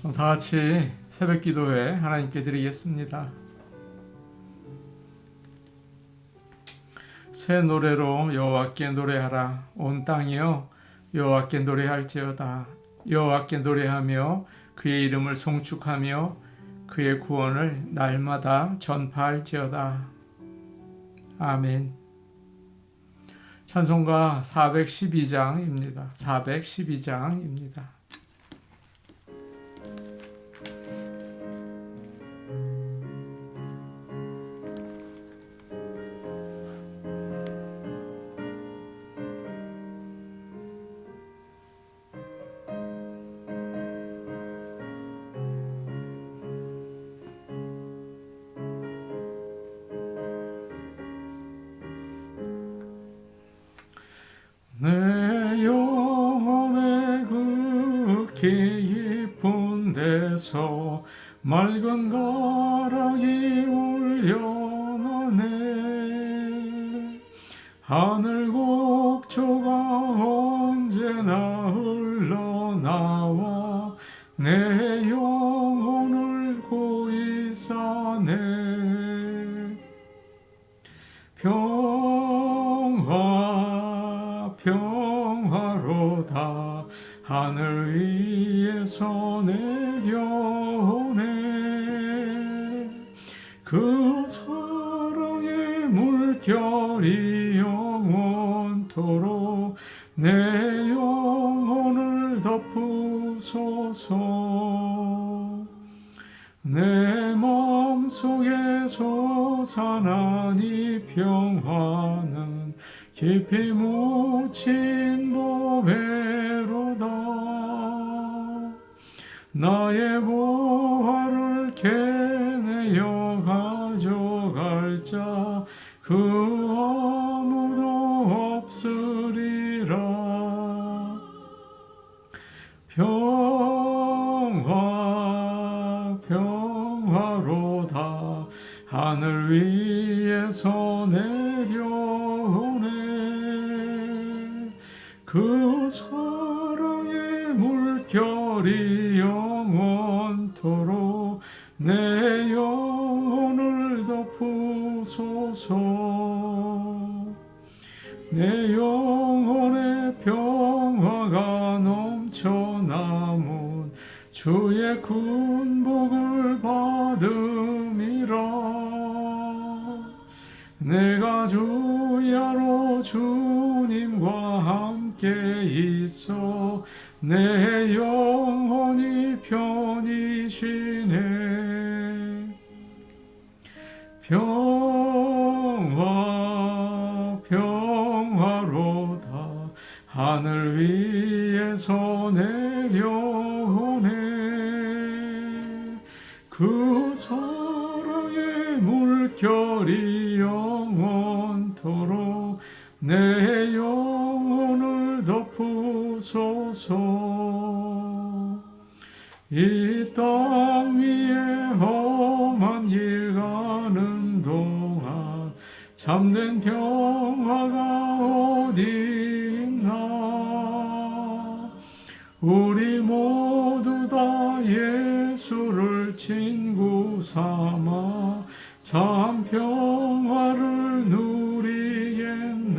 다 같이 새벽 기도회 하나님께 드리겠습니다. 새 노래로 여호와께 노래하라. 온 땅이여 여호와께 노래할지어다. 여호와께 노래하며 그의 이름을 송축하며 그의 구원을 날마다 전파할지어다. 아멘. 찬송가 412장입니다. 412장입니다. 내 영혼의 극히 깊은 데서 맑은 가락이 울려나네. 하늘 곡조가 언제나 흘러나와 내 영혼을 고이 싸네. 평화로다 하늘 위에서 내려오네. 그 사랑의 물결이 영원토록 내 영혼을 덮으소서. 내 마음속에 솟아난 이 평화는 깊이 묻힌 보배로다. 나의 보화를 캐내어 가져갈 자 그 아무도 없으리라. 평화로다 하늘 위에서 내려오네. 그 사랑의 물결이 영원토록 내 영혼을 덮으소서. 내 영혼의 평화가 넘쳐남은 주의 군복을 받음이라. 내가 주야로 주님과 함께 있어 내 영혼이 편히 쉬네. 평화로다 하늘 위에서 내려오네. 그 사랑의 물결이 영원토록 내 영혼을 덮으소서. 이 땅 위에 험한 길 가는 동안 참된 평화가 어디 있나. 우리 모두 다 예수를 친구 삼아 참 평화를 누리겠네.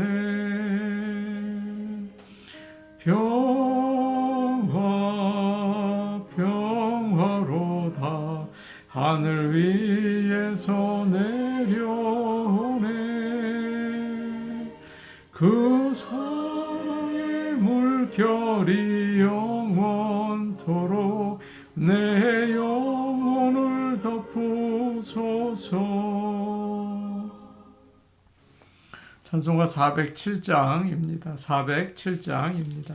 평화로다 하늘 위에서 내려오네. 그 사랑의 물결이 영원토록 내 영혼을 덮으소서. 찬송가 407장입니다. 407장입니다.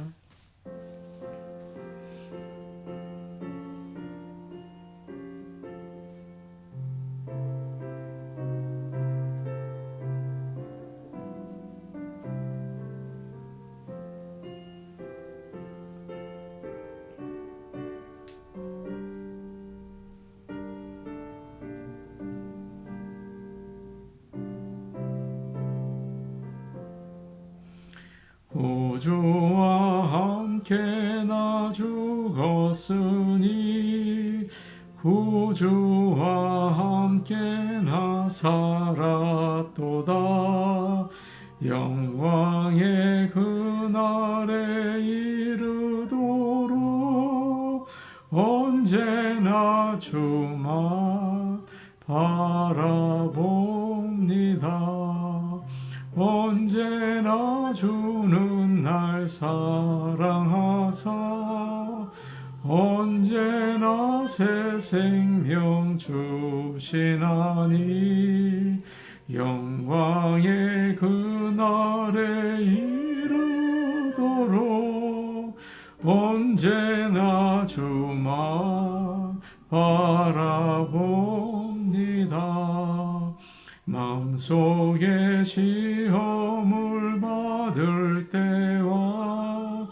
우주와 함께 나 죽었으니 구주와 함께 나 살았도다. 영광의 그날에 이르도록 언제나 주만 바라봅니다. 언제나 주는 날 사랑하사 언제나 새 생명 주시나니 영광의 그날에 이르도록 언제나 주만 바라봅니다. 마음속에 시험을 받을 때와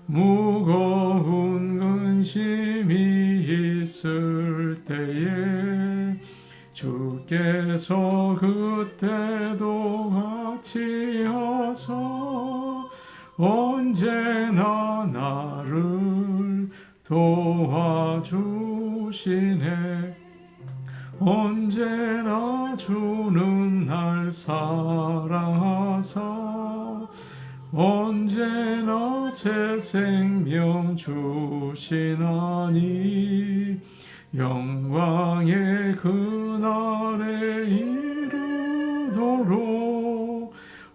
무거운 근심이 있을 때에 주께서 그때도 같이 하사 언제나 나를 도와주시네. 언제나 주는 날 사랑하사 언제나 새 생명 주시나니 영광의 그날에 이르도록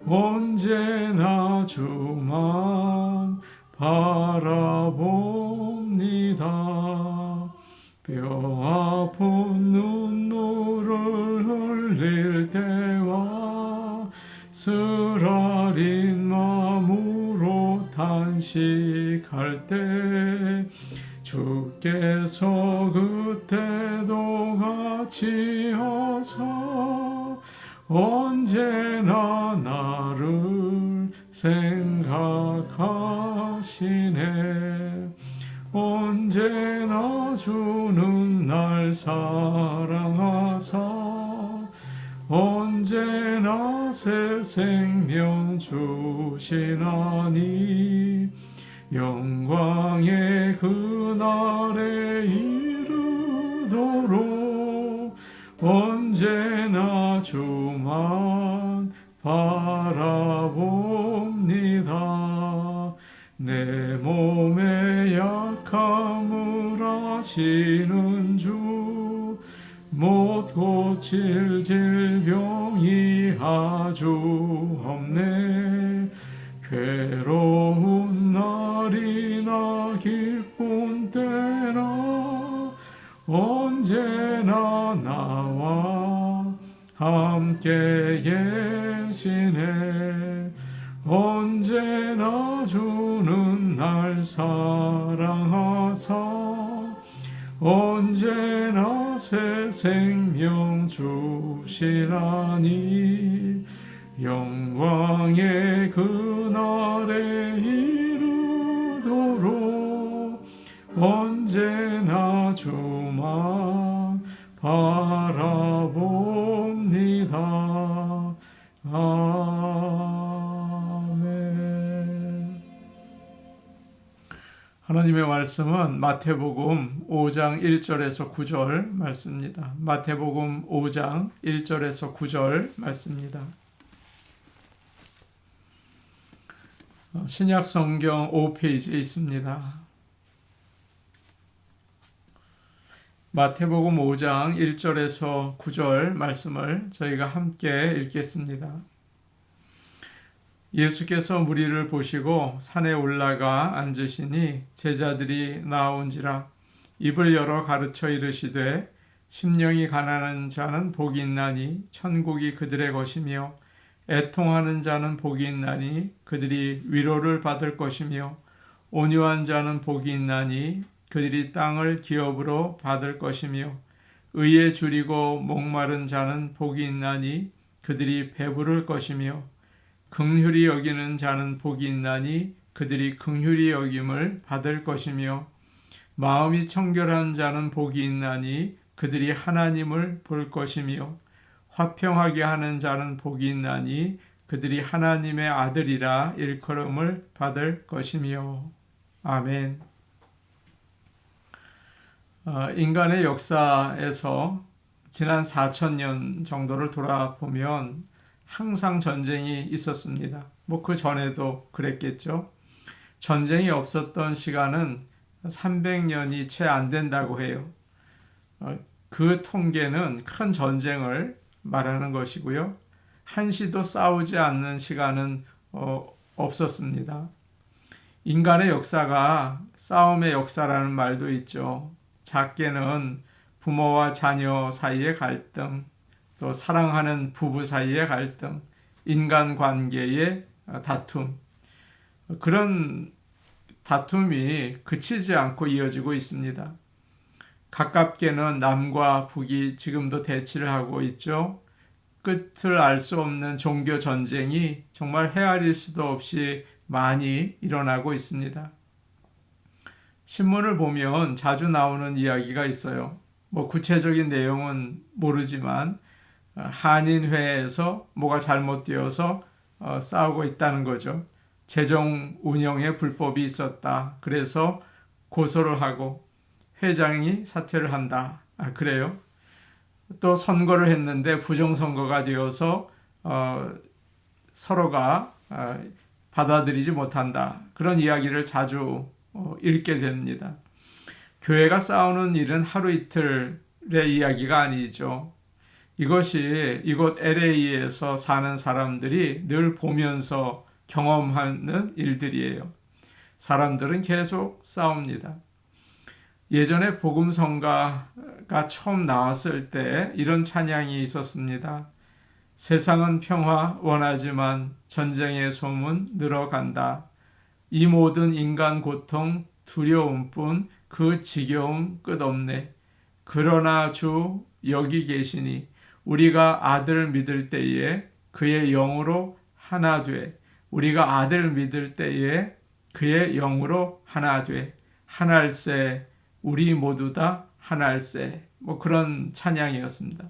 언제나 주만 바라봅니다. 뼈 아픈 눈물을 흘릴 때와 쓰라린 마음으로 탄식할 때 주께서 그때도 같이 하사 언제나 나를 생각하시네. 언제나 주는 날 사랑하사 언제나 새 생명 주시나니 영광의 그날에 이르도록 언제나 주만 바라봅니다. 내 몸의 약함을 아시는 주 못 고칠 질병이 아주 없네. 괴로운 날이나 기쁜 때나 언제나 나와 함께 계시네. 언제나 주는 날 사랑하사 언제나 새 생명 주시나니 영광의 그날에 이르도록 언제나 주만 바라봅니다. 아멘. 하나님의 말씀은 마태복음 5장 1절에서 9절 말씀입니다. 마태복음 5장 1절에서 9절 말씀입니다. 신약 성경 5페이지에 있습니다. 마태복음 5장 1절에서 9절 말씀을 저희가 함께 읽겠습니다. 예수께서 무리를 보시고 산에 올라가 앉으시니 제자들이 나온지라 입을 열어 가르쳐 이르시되 심령이 가난한 자는 복이 있나니 천국이 그들의 것이며 애통하는 자는 복이 있나니 그들이 위로를 받을 것이며 온유한 자는 복이 있나니 그들이 땅을 기업으로 받을 것이며 의에 줄이고 목마른 자는 복이 있나니 그들이 배부를 것이며 긍휼히 여기는 자는 복이 있나니 그들이 긍휼히 여김을 받을 것이며 마음이 청결한 자는 복이 있나니 그들이 하나님을 볼 것이며 화평하게 하는 자는 복이 있나니 그들이 하나님의 아들이라 일컬음을 받을 것이며 아멘. 인간의 역사에서 지난 4,000년 정도를 돌아보면 항상 전쟁이 있었습니다. 그 전에도 그랬겠죠. 전쟁이 없었던 시간은 300년이 채 안 된다고 해요. 그 통계는 큰 전쟁을 말하는 것이고요. 한시도 싸우지 않는 시간은 없었습니다. 인간의 역사가 싸움의 역사라는 말도 있죠. 작게는 부모와 자녀 사이의 갈등, 또 사랑하는 부부 사이의 갈등, 인간관계의 다툼, 그런 다툼이 그치지 않고 이어지고 있습니다. 가깝게는 남과 북이 지금도 대치를 하고 있죠. 끝을 알 수 없는 종교 전쟁이 정말 헤아릴 수도 없이 많이 일어나고 있습니다. 신문을 보면 자주 나오는 이야기가 있어요. 구체적인 내용은 모르지만 한인회에서 뭐가 잘못되어서 싸우고 있다는 거죠. 재정 운영에 불법이 있었다. 그래서 고소를 하고 회장이 사퇴를 한다. 그래요. 또 선거를 했는데 부정선거가 되어서 서로가 받아들이지 못한다. 그런 이야기를 자주 읽게 됩니다. 교회가 싸우는 일은 하루 이틀의 이야기가 아니죠. 이것이 이곳 LA에서 사는 사람들이 늘 보면서 경험하는 일들이에요. 사람들은 계속 싸웁니다. 예전에 복음성가가 처음 나왔을 때 이런 찬양이 있었습니다. 세상은 평화 원하지만 전쟁의 소문 늘어간다. 이 모든 인간 고통 두려움뿐 그 지겨움 끝없네. 그러나 주 여기 계시니 우리가 아들 믿을 때에 그의 영으로 하나 돼. 우리가 아들 믿을 때에 그의 영으로 하나 돼. 하나일세 우리 모두 다 하나일세. 그런 찬양이었습니다.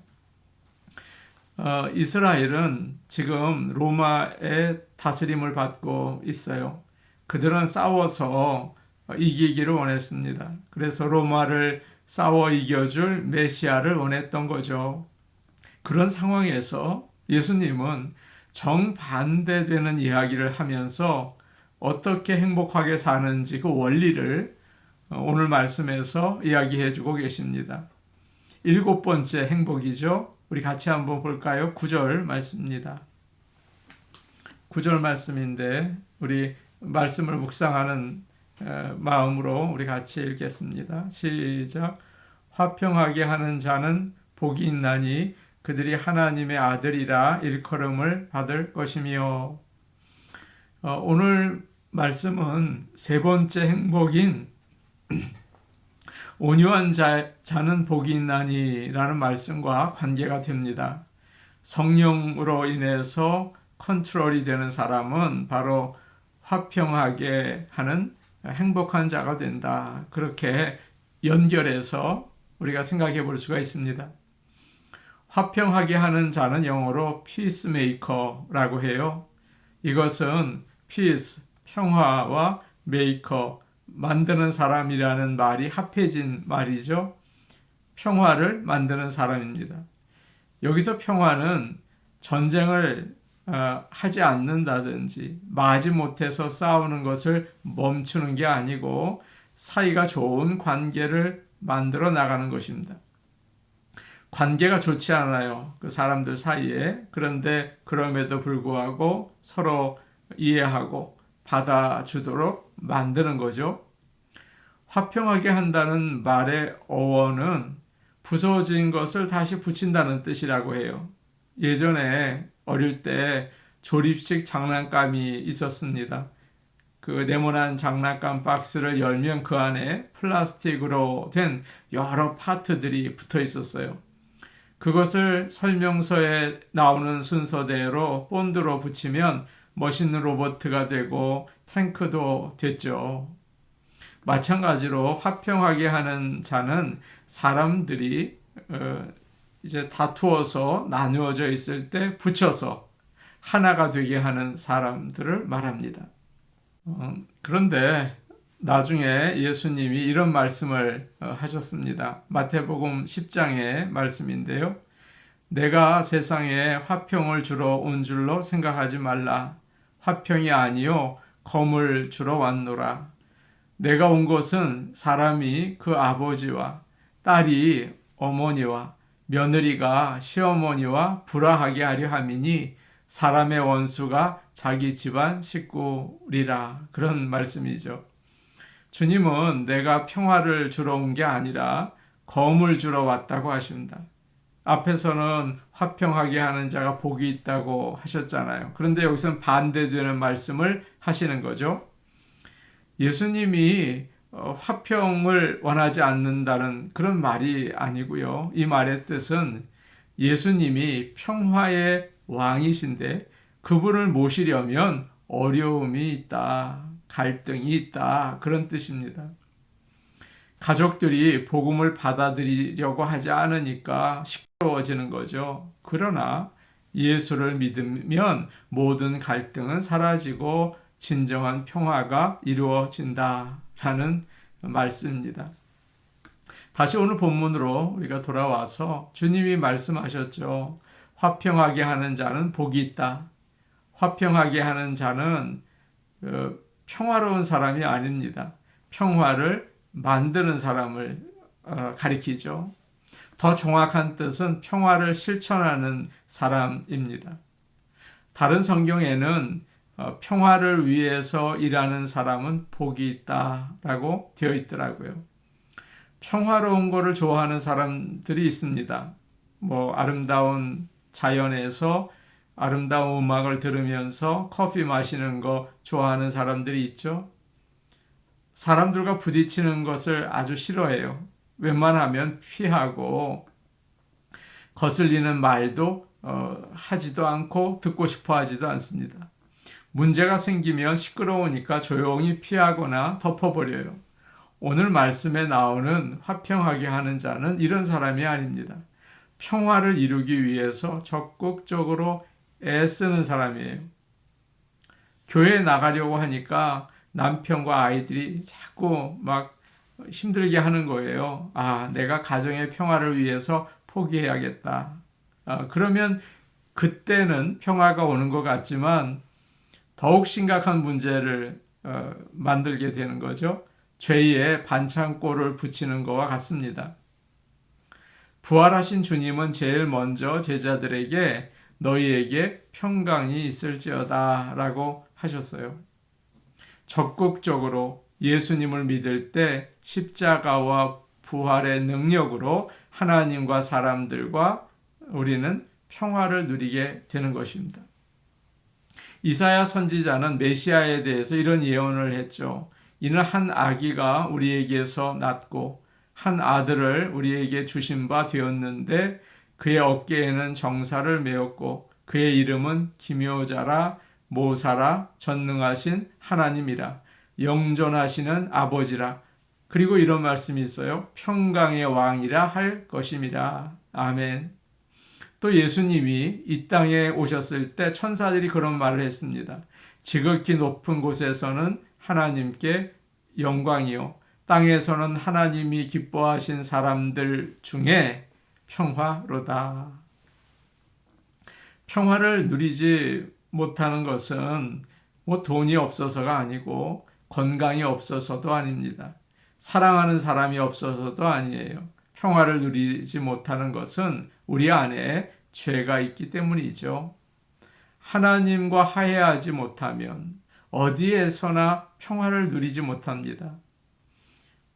이스라엘은 지금 로마의 다스림을 받고 있어요. 그들은 싸워서 이기기를 원했습니다. 그래서 로마를 싸워 이겨줄 메시아를 원했던 거죠. 그런 상황에서 예수님은 정반대되는 이야기를 하면서 어떻게 행복하게 사는지 그 원리를 오늘 말씀에서 이야기해 주고 계십니다. 7번째 행복이죠. 우리 같이 한번 볼까요? 9절 말씀입니다. 9절 말씀인데 우리 말씀을 묵상하는 마음으로 우리 같이 읽겠습니다. 시작. 화평하게 하는 자는 복이 있나니 그들이 하나님의 아들이라 일컬음을 받을 것이며. 오늘 말씀은 세 번째 행복인 온유한 자는 복이 있나니 라는 말씀과 관계가 됩니다. 성령으로 인해서 컨트롤이 되는 사람은 바로 화평하게 하는 행복한 자가 된다. 그렇게 연결해서 우리가 생각해 볼 수가 있습니다. 화평하게 하는 자는 영어로 peacemaker라고 해요. 이것은 peace, 평화와 maker, 만드는 사람이라는 말이 합해진 말이죠. 평화를 만드는 사람입니다. 여기서 평화는 전쟁을 하지 않는다든지 마지못해서 싸우는 것을 멈추는 게 아니고 사이가 좋은 관계를 만들어 나가는 것입니다. 관계가 좋지 않아요. 그 사람들 사이에. 그런데 그럼에도 불구하고 서로 이해하고 받아주도록 만드는 거죠. 화평하게 한다는 말의 어원은 부서진 것을 다시 붙인다는 뜻이라고 해요. 예전에 어릴 때 조립식 장난감이 있었습니다. 그 네모난 장난감 박스를 열면 그 안에 플라스틱으로 된 여러 파트들이 붙어 있었어요. 그것을 설명서에 나오는 순서대로 본드로 붙이면 멋있는 로봇가 되고 탱크도 됐죠. 마찬가지로 화평하게 하는 자는 사람들이 이제 다투어서 나누어져 있을 때 붙여서 하나가 되게 하는 사람들을 말합니다. 그런데 나중에 예수님이 이런 말씀을 하셨습니다. 마태복음 10장의 말씀인데요. 내가 세상에 화평을 주러 온 줄로 생각하지 말라. 화평이 아니요 검을 주러 왔노라. 내가 온 것은 사람이 그 아버지와 딸이 어머니와 며느리가 시어머니와 불화하게 하려 함이니 사람의 원수가 자기 집안 식구리라. 그런 말씀이죠. 주님은 내가 평화를 주러 온 게 아니라 검을 주러 왔다고 하십니다. 앞에서는 화평하게 하는 자가 복이 있다고 하셨잖아요. 그런데 여기서는 반대되는 말씀을 하시는 거죠. 예수님이 화평을 원하지 않는다는 그런 말이 아니고요. 이 말의 뜻은 예수님이 평화의 왕이신데 그분을 모시려면 어려움이 있다, 갈등이 있다, 그런 뜻입니다. 가족들이 복음을 받아들이려고 하지 않으니까 시끄러워지는 거죠. 그러나 예수를 믿으면 모든 갈등은 사라지고 진정한 평화가 이루어진다라는 말씀입니다. 다시 오늘 본문으로 우리가 돌아와서 주님이 말씀하셨죠. 화평하게 하는 자는 복이 있다. 화평하게 하는 자는 평화로운 사람이 아닙니다. 평화를 만드는 사람을 가리키죠. 더 정확한 뜻은 평화를 실천하는 사람입니다. 다른 성경에는 평화를 위해서 일하는 사람은 복이 있다라고 되어 있더라고요. 평화로운 것을 좋아하는 사람들이 있습니다. 아름다운 자연에서 아름다운 음악을 들으면서 커피 마시는 거 좋아하는 사람들이 있죠. 사람들과 부딪히는 것을 아주 싫어해요. 웬만하면 피하고 거슬리는 말도 하지도 않고 듣고 싶어 하지도 않습니다. 문제가 생기면 시끄러우니까 조용히 피하거나 덮어버려요. 오늘 말씀에 나오는 화평하게 하는 자는 이런 사람이 아닙니다. 평화를 이루기 위해서 적극적으로 애쓰는 사람이에요. 교회에 나가려고 하니까 남편과 아이들이 자꾸 막 힘들게 하는 거예요. 내가 가정의 평화를 위해서 포기해야겠다. 그러면 그때는 평화가 오는 것 같지만 더욱 심각한 문제를 만들게 되는 거죠. 죄에 반창고를 붙이는 것과 같습니다. 부활하신 주님은 제일 먼저 제자들에게 너희에게 평강이 있을지어다 라고 하셨어요. 적극적으로 예수님을 믿을 때 십자가와 부활의 능력으로 하나님과 사람들과 우리는 평화를 누리게 되는 것입니다. 이사야 선지자는 메시아에 대해서 이런 예언을 했죠. 이는 한 아기가 우리에게서 낳고 한 아들을 우리에게 주신 바 되었는데 그의 어깨에는 정사를 메었고 그의 이름은 기묘자라 모사라 전능하신 하나님이라 영존하시는 아버지라. 그리고 이런 말씀이 있어요. 평강의 왕이라 할 것임이라. 아멘. 또 예수님이 이 땅에 오셨을 때 천사들이 그런 말을 했습니다. 지극히 높은 곳에서는 하나님께 영광이요 땅에서는 하나님이 기뻐하신 사람들 중에 평화로다. 평화를 누리지 못하는 것은 돈이 없어서가 아니고 건강이 없어서도 아닙니다. 사랑하는 사람이 없어서도 아니에요. 평화를 누리지 못하는 것은 우리 안에 죄가 있기 때문이죠. 하나님과 화해하지 못하면 어디에서나 평화를 누리지 못합니다.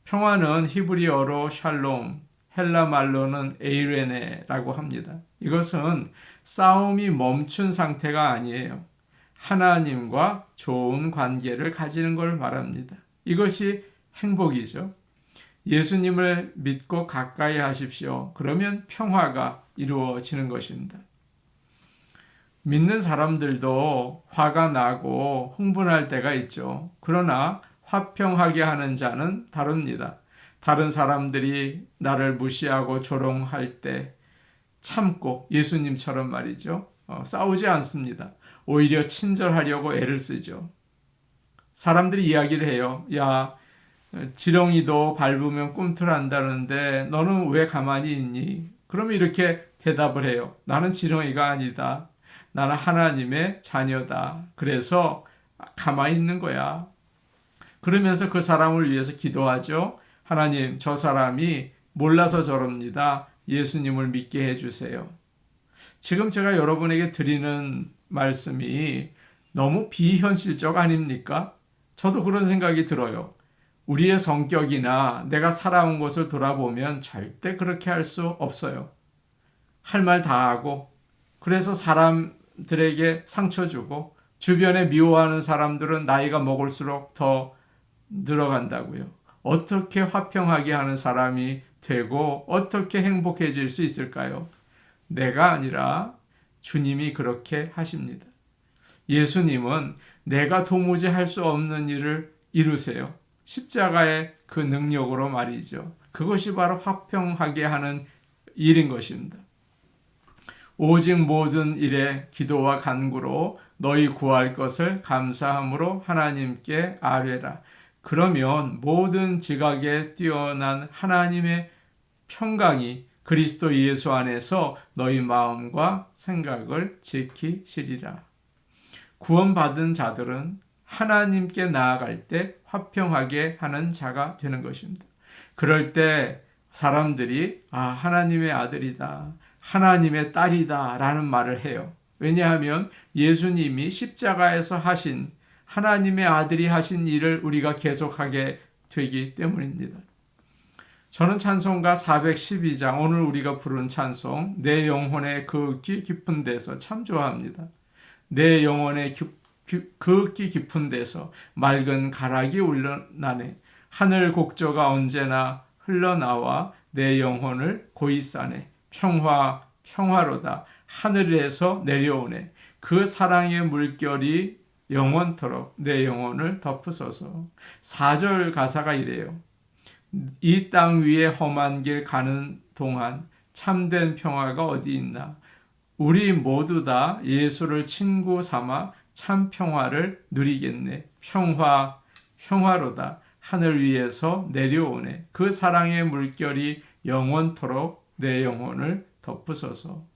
평화는 히브리어로 샬롬, 헬라 말로는 에이레네라고 합니다. 이것은 싸움이 멈춘 상태가 아니에요. 하나님과 좋은 관계를 가지는 걸 말합니다. 이것이 행복이죠. 예수님을 믿고 가까이 하십시오. 그러면 평화가 이루어지는 것입니다. 믿는 사람들도 화가 나고 흥분할 때가 있죠. 그러나 화평하게 하는 자는 다릅니다. 다른 사람들이 나를 무시하고 조롱할 때 참고 예수님처럼 말이죠. 싸우지 않습니다. 오히려 친절하려고 애를 쓰죠. 사람들이 이야기를 해요. 야, 지렁이도 밟으면 꿈틀한다는데 너는 왜 가만히 있니? 그러면 이렇게 대답을 해요. 나는 지렁이가 아니다. 나는 하나님의 자녀다. 그래서 가만히 있는 거야. 그러면서 그 사람을 위해서 기도하죠. 하나님, 저 사람이 몰라서 저럽니다. 예수님을 믿게 해주세요. 지금 제가 여러분에게 드리는 말씀이 너무 비현실적 아닙니까? 저도 그런 생각이 들어요. 우리의 성격이나 내가 살아온 것을 돌아보면 절대 그렇게 할 수 없어요. 할 말 다 하고, 그래서 사람들에게 상처 주고, 주변에 미워하는 사람들은 나이가 먹을수록 더 늘어간다고요. 어떻게 화평하게 하는 사람이 되고 어떻게 행복해질 수 있을까요? 내가 아니라 주님이 그렇게 하십니다. 예수님은 내가 도무지 할 수 없는 일을 이루세요. 십자가의 그 능력으로 말이죠. 그것이 바로 화평하게 하는 일인 것입니다. 오직 모든 일에 기도와 간구로 너희 구할 것을 감사함으로 하나님께 아뢰라. 그러면 모든 지각에 뛰어난 하나님의 평강이 그리스도 예수 안에서 너희 마음과 생각을 지키시리라. 구원받은 자들은 하나님께 나아갈 때 화평하게 하는 자가 되는 것입니다. 그럴 때 사람들이 하나님의 아들이다, 하나님의 딸이다 라는 말을 해요. 왜냐하면 예수님이 십자가에서 하신 하나님의 아들이 하신 일을 우리가 계속하게 되기 때문입니다. 저는 찬송가 412장, 오늘 우리가 부른 찬송 내 영혼의 그윽기 깊은 데서 참 좋아합니다. 내 영혼의 그윽기 깊은 데서 맑은 가락이 울려나네. 하늘 곡조가 언제나 흘러나와 내 영혼을 고이 싸네. 평화로다. 하늘에서 내려오네. 그 사랑의 물결이 영원토록 내 영혼을 덮으소서. 4절 가사가 이래요. 이 땅 위에 험한 길 가는 동안 참된 평화가 어디 있나. 우리 모두 다 예수를 친구 삼아 참 평화를 누리겠네. 평화로다. 하늘 위에서 내려오네. 그 사랑의 물결이 영원토록 내 영혼을 덮으소서.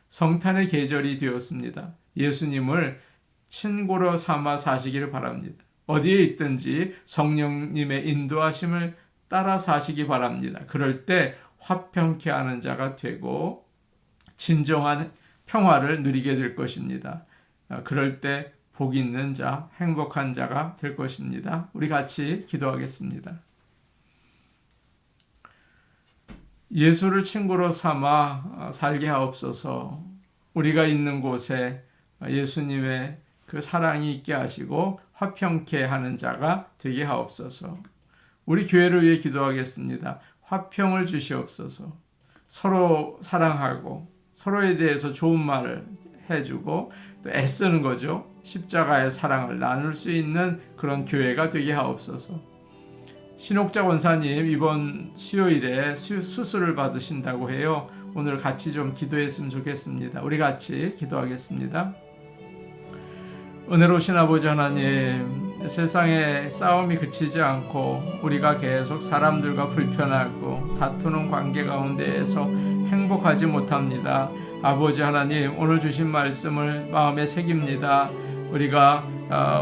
성탄의 계절이 되었습니다. 예수님을 친구로 삼아 사시기를 바랍니다. 어디에 있든지 성령님의 인도하심을 따라 사시기 바랍니다. 그럴 때 화평케 하는 자가 되고 진정한 평화를 누리게 될 것입니다. 그럴 때 복 있는 자, 행복한 자가 될 것입니다. 우리 같이 기도하겠습니다. 예수를 친구로 삼아 살게 하옵소서. 우리가 있는 곳에 예수님의 그 사랑이 있게 하시고 화평케 하는 자가 되게 하옵소서. 우리 교회를 위해 기도하겠습니다. 화평을 주시옵소서. 서로 사랑하고 서로에 대해서 좋은 말을 해주고 또 애쓰는 거죠. 십자가의 사랑을 나눌 수 있는 그런 교회가 되게 하옵소서. 신옥자 원사님 이번 수요일에 수술을 받으신다고 해요. 오늘 같이 좀 기도했으면 좋겠습니다. 우리 같이 기도하겠습니다. 은혜로우신 아버지 하나님, 세상에 싸움이 그치지 않고 우리가 계속 사람들과 불편하고 다투는 관계 가운데에서 행복하지 못합니다. 아버지 하나님, 오늘 주신 말씀을 마음에 새깁니다. 우리가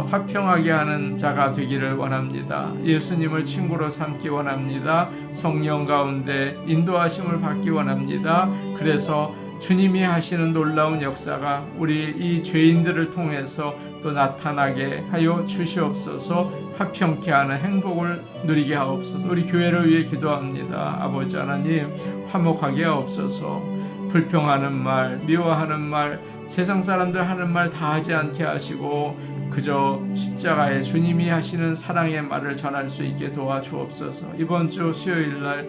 화평하게 하는 자가 되기를 원합니다. 예수님을 친구로 삼기 원합니다. 성령 가운데 인도하심을 받기 원합니다. 그래서 주님이 하시는 놀라운 역사가 우리 이 죄인들을 통해서 또 나타나게 하여 주시옵소서. 화평케 하는 행복을 누리게 하옵소서. 우리 교회를 위해 기도합니다. 아버지 하나님, 화목하게 하옵소서. 불평하는 말, 미워하는 말, 세상 사람들 하는 말 다 하지 않게 하시고 그저 십자가에 주님이 하시는 사랑의 말을 전할 수 있게 도와주옵소서. 이번 주 수요일날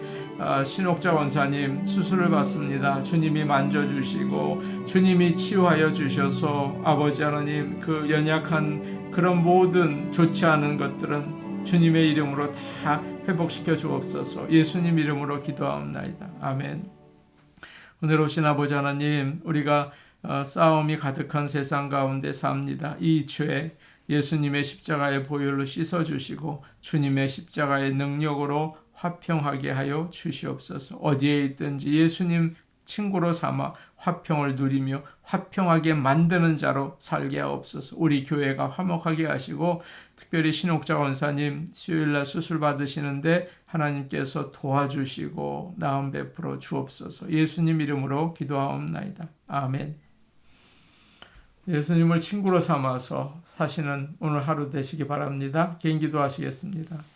신옥자 원사님 수술을 받습니다. 주님이 만져주시고 주님이 치유하여 주셔서 아버지 하나님 그 연약한 그런 모든 좋지 않은 것들은 주님의 이름으로 다 회복시켜 주옵소서. 예수님 이름으로 기도하옵나이다. 아멘. 은혜로우신 아버지 하나님, 우리가 싸움이 가득한 세상 가운데 삽니다. 이 죄, 예수님의 십자가의 보혈로 씻어주시고 주님의 십자가의 능력으로 화평하게 하여 주시옵소서. 어디에 있든지 예수님 친구로 삼아 화평을 누리며 화평하게 만드는 자로 살게 하옵소서. 우리 교회가 화목하게 하시고 특별히 신옥자 원사님 수요일날 수술 받으시는데 하나님께서 도와주시고 나음 베풀어 주옵소서. 예수님 이름으로 기도하옵나이다. 아멘. 예수님을 친구로 삼아서 사시는 오늘 하루 되시기 바랍니다. 개인 기도하시겠습니다.